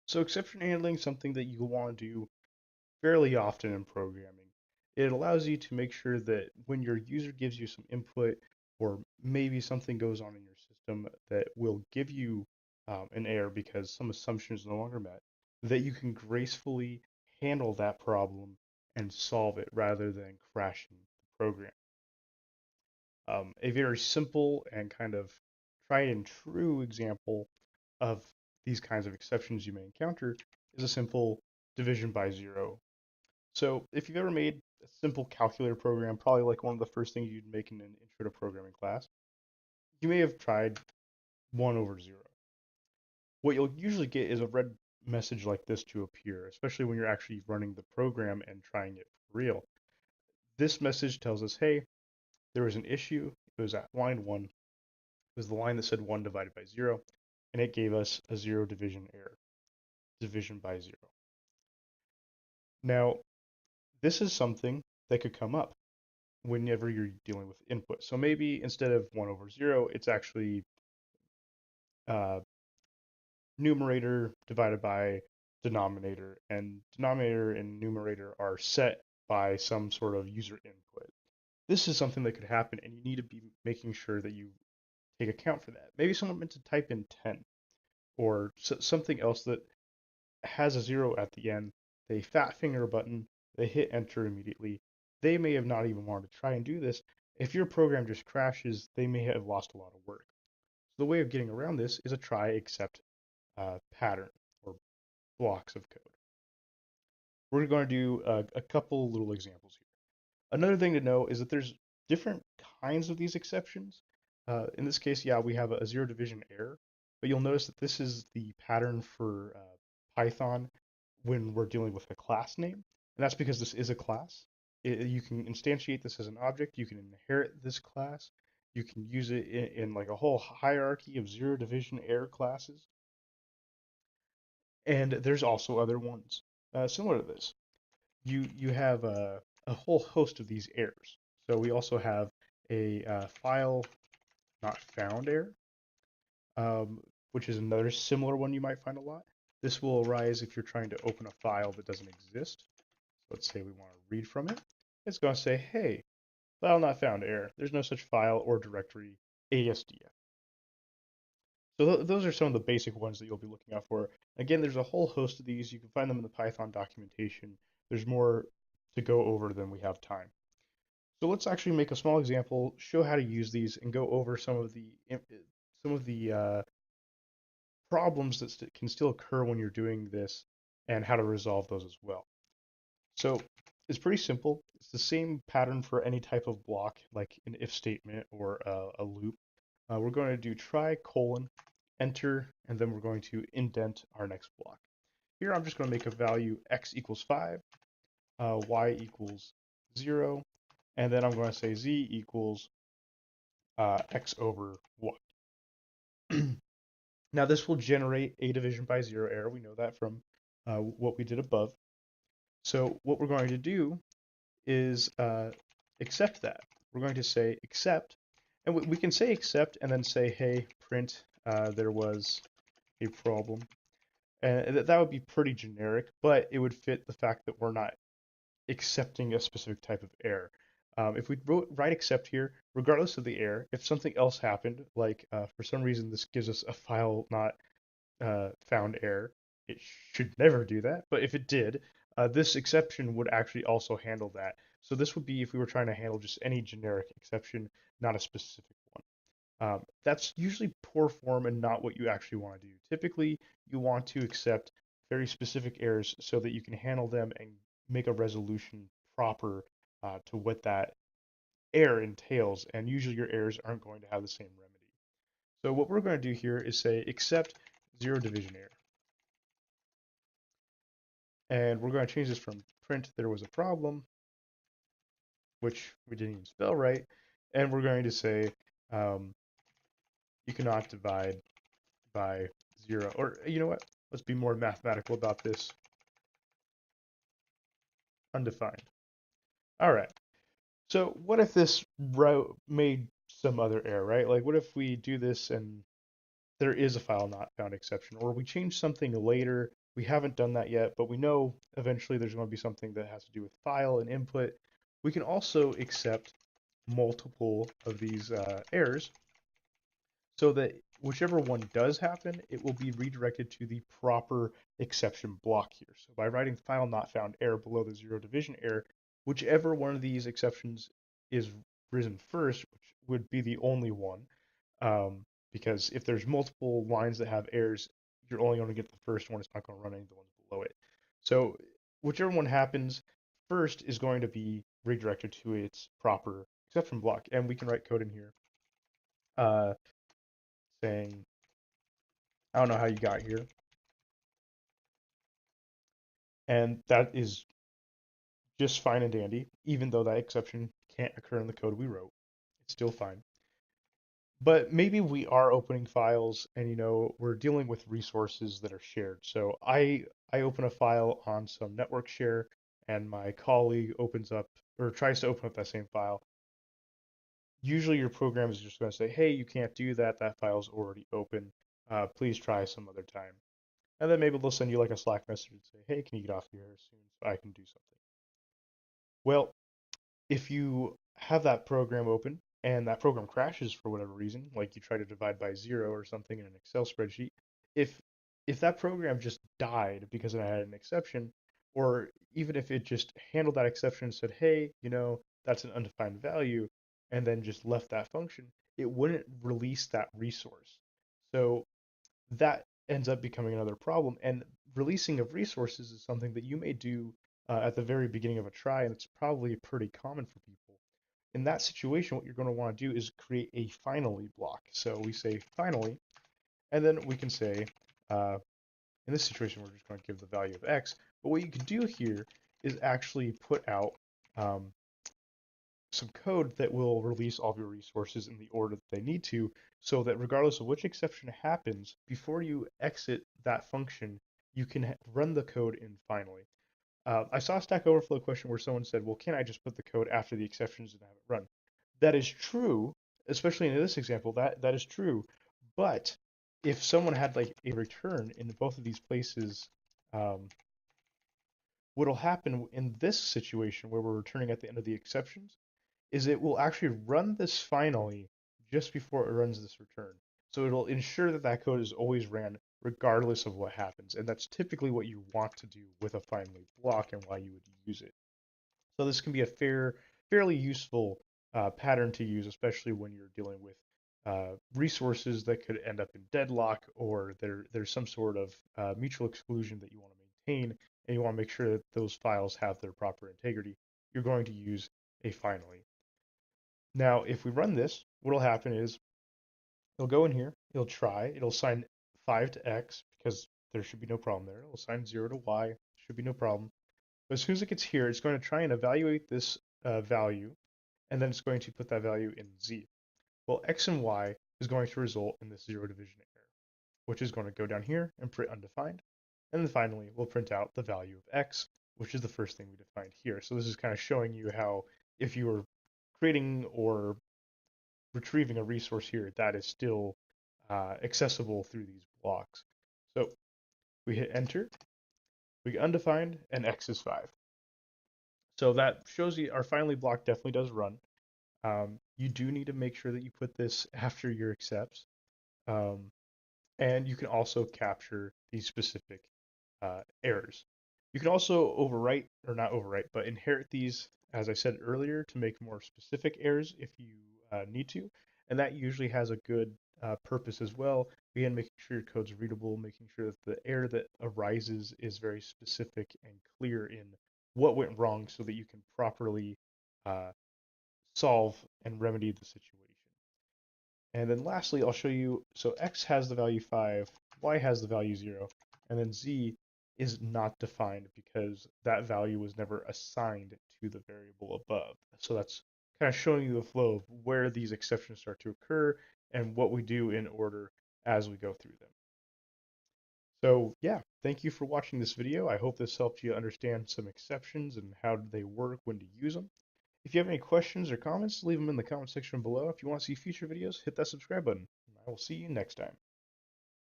So exception handling is something that you want to do fairly often in programming. It allows you to make sure that when your user gives you some input or maybe something goes on in your system that will give you an error because some assumption is no longer met, that you can gracefully handle that problem and solve it rather than crashing the program. A very simple and kind of tried and true example of these kinds of exceptions you may encounter is a simple division by zero. So if you've ever made a simple calculator program, probably like one of the first things you'd make in an intro to programming class, you may have tried 1 over 0. What you'll usually get is a red message like this to appear, especially when you're actually running the program and trying it for real. This message tells us, hey, there was an issue. It was at line 1. It was the line that said 1 divided by 0, and it gave us a 0 division error, division by 0. Now, this is something that could come up whenever you're dealing with input. So maybe instead of 1 over 0, it's actually uh, numerator divided by denominator, and denominator and numerator are set by some sort of user input. This is something that could happen, and you need to be making sure that you take account for that. Maybe someone meant to type in 10 or something else that has a 0 at the end. They fat finger a button, they hit enter immediately. They may have not even wanted to try and do this. If your program just crashes, they may have lost a lot of work. So the way of getting around this is a try except pattern or blocks of code. We're going to do a couple little examples here. Another thing to know is that there's different kinds of these exceptions. In this case, yeah, we have a zero division error, but you'll notice that this is the pattern for Python when we're dealing with a class name, and that's because this is a class. You can instantiate this as an object. You can inherit this class. You can use it in like a whole hierarchy of zero division error classes. And there's also other ones similar to this. You have a whole host of these errors. So we also have a file not found error, which is another similar one you might find a lot. This will arise if you're trying to open a file that doesn't exist. So let's say we want to read from it. It's going to say, hey, file not found error. There's no such file or directory ASDF. So those are some of the basic ones that you'll be looking out for. Again, there's a whole host of these. You can find them in the Python documentation. There's more to go over than we have time. So let's actually make a small example, show how to use these, and go over some of the problems that can still occur when you're doing this, and how to resolve those as well. So it's pretty simple. It's the same pattern for any type of block, like an if statement or a loop. We're going to do try colon enter, and then we're going to indent our next block. Here I'm just going to make a value x equals 5, y equals 0, and then I'm going to say z equals x over y. Now this will generate a division by 0 error. We know that from what we did above. So what we're going to do is accept that. We're going to say accept, and we can say accept and then say, hey, print, there was a problem. And that would be pretty generic, but it would fit the fact that we're not accepting a specific type of error. If we write accept here, regardless of the error, if something else happened, like for some reason this gives us a file not found error, it should never do that, but if it did, this exception would actually also handle that. So this would be if we were trying to handle just any generic exception, not a specific one. That's usually poor form and not what you actually want to do. Typically, you want to accept very specific errors so that you can handle them and make a resolution proper to what that error entails. And usually your errors aren't going to have the same remedy. So what we're going to do here is say accept zero division error. And we're going to change this from print there was a problem, which we didn't even spell right, and we're going to say you cannot divide by 0. Or you know what? Let's be more mathematical about this. Undefined. All right. So what if this route made some other error, right? Like what if we do this and there is a file not found exception, or we change something later We haven't done that yet, but we know eventually there's going to be something that has to do with file and input. We can also accept multiple of these errors so that whichever one does happen, it will be redirected to the proper exception block here. So by writing file not found error below the zero division error, whichever one of these exceptions is risen first, which would be the only one, because if there's multiple lines that have errors, you're only going to get the first one. It's not going to run any of the ones below it. So whichever one happens first is going to be redirected to its proper exception block. And we can write code in here uh, saying, I don't know how you got here. And that is just fine and dandy, even though that exception can't occur in the code we wrote. It's still fine. But maybe we are opening files and we're dealing with resources that are shared. So I open a file on some network share and my colleague opens up or tries to open up that same file. Usually your program is just going to say, hey, you can't do that. That file's already open. Please try some other time. And then maybe they'll send you like a Slack message and say, hey, can you get off here soon so I can do something? Well, if you have that program open and that program crashes for whatever reason, like you try to divide by zero or something in an Excel spreadsheet, if if that program just died because it had an exception, or even if it just handled that exception and said, hey, that's an undefined value, and then just left that function, it wouldn't release that resource. So that ends up becoming another problem. And releasing of resources is something that you may do at the very beginning of a try, and it's probably pretty common for people. In that situation, what you're going to want to do is create a finally block. So we say finally, and then we can say, uh, in this situation, we're just going to give the value of x. But what you can do here is actually put out some code that will release all of your resources in the order that they need to, so that regardless of which exception happens, before you exit that function, you can run the code in finally. I saw a Stack Overflow question where someone said, well, can't I just put the code after the exceptions and have it run? That is true, especially in this example, that is true. But if someone had like a return in both of these places, um, what'll happen in this situation where we're returning at the end of the exceptions is it will actually run this finally just before it runs this return. So it'll ensure that that code is always ran regardless of what happens. And that's typically what you want to do with a finally block and why you would use it. So this can be a fairly useful pattern to use, especially when you're dealing with resources that could end up in deadlock, or there's some sort of mutual exclusion that you want to maintain, and you want to make sure that those files have their proper integrity. You're going to use a finally. Now, if we run this, what'll happen is it'll go in here, it'll try, it'll assign 5 to x because there should be no problem there. It'll assign 0 to y, should be no problem. But as soon as it gets here, it's going to try and evaluate this value, and then it's going to put that value in z. Well, x and y is going to result in this zero division error, which is going to go down here and print undefined. And then finally, we'll print out the value of x, which is the first thing we defined here. So this is kind of showing you how if you were creating or retrieving a resource here, that is still accessible through these blocks. So we hit enter, we get undefined, and x is 5. So that shows you our finally block definitely does run. You do need to make sure that you put this after your accepts. Um, and you can also capture these specific errors. You can also overwrite, or not overwrite, but inherit these, as I said earlier, to make more specific errors if you need to. And that usually has a good purpose as well. Again, making sure your code's readable, making sure that the error that arises is very specific and clear in what went wrong so that you can properly uh, solve and remedy the situation. And then lastly, I'll show you, so x has the value 5, y has the value 0, and then z is not defined because that value was never assigned to the variable above. So that's kind of showing you the flow of where these exceptions start to occur and what we do in order as we go through them. So yeah, thank you for watching this video. I hope this helped you understand some exceptions and how they work, when to use them. If you have any questions or comments, leave them in the comment section below. If you want to see future videos, hit that subscribe button. I will see you next time.